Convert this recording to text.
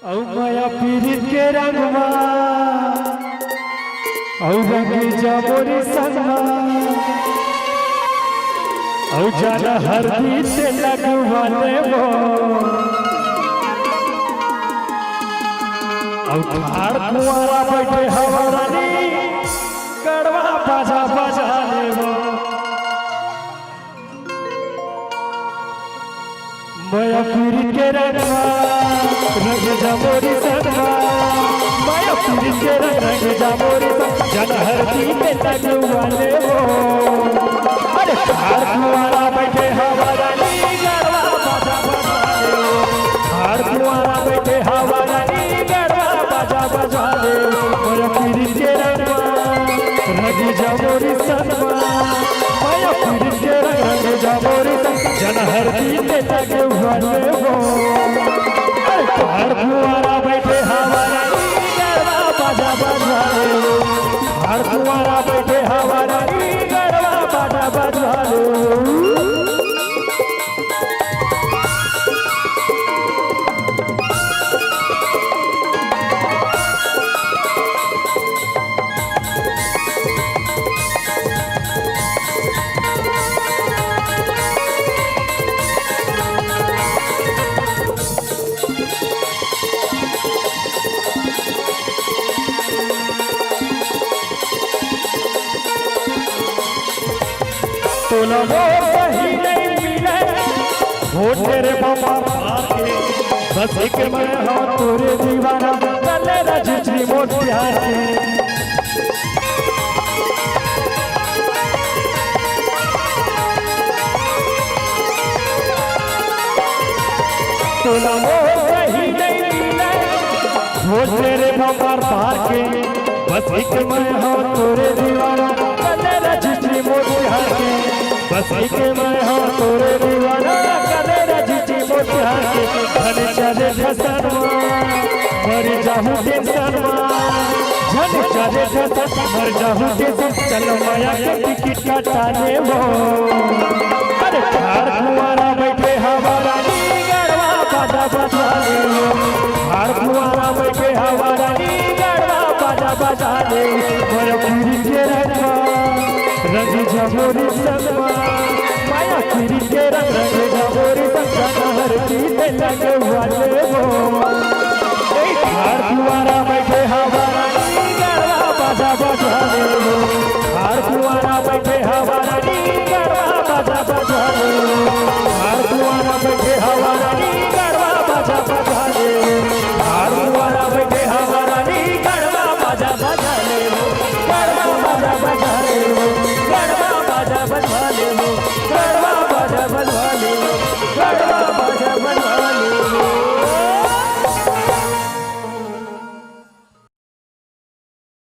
औ माया पीरित के रंगवा औ रंगी जबोरी संगवा औ जाना हरदी से लगवाने वो औ ठाड़ कुआरा बैठे हवारानी गड़वा बाजा बजाने वो माया पीरित के रंगवा रंग जबोरी संगवा माया पीरित के रंग जबोरी संगवा जाना हरदी से लगवाने वो अरे ठाड़ कुआरा बैठे हवारानी गड़वा बाजा बजाने वो ठाड़ कुआरा बैठे हवारानी गड़वा बाजा बजाने माया पीरित के रंगवा रंग जबोरी संगवा माया पीरित के रंग जबोरी संगवा जाना हरदी से लगवाने वो अरे ठाड़ कुआरा बैठे हवारानी गड़वा बाजा बजाने वो ठाड़ कुआरा बैठे हवारानी गड़वा बाजा बजाने तोला वो सही नहीं मिले हो तेरे बाबा के बस एक मैं हाँ तोरे दीवाना चले रजिस्ट्री मोट प्यार के तोला वो सही नहीं मिले हो तेरे बाबा के बस एक मैं हाँ तोरे दीवाना चले रजिस्ट्री मोट प्यार के बस के मैं हाँ तोरे दीवाना करे रजिस्ट्री मोट प्यार के धन चले फसनवा मर जाहूँ टेंशनवा धन चले फसन मर जाहूँ टेंशन चलो माया के टिकट कटाने वो अरे ठाड़ कुआरा बैठे हवारानी गड़वा बाजा बजाने वो ठाड़ कुआरा बैठे हवारानी गड़वा बाजा बजाने माया पीरित के रंगवा रंग जबोरी संगवा माया पीरित के रंग जबोरी संगवा हरदी से लगवाने वो ठाड़ कुआरा बैठे हवारानी गड़वा बाजा बजाने वो ठाड़ कुआरा बैठे हवारानी गड़वा बाजा बजाने वो ठाड़ कुआरा बैठे हवारानी गड़वा बाजा बजाने वो ठाड़ कुआरा बैठे हवारानी गड़वा बाजा बजाने वो गड़वा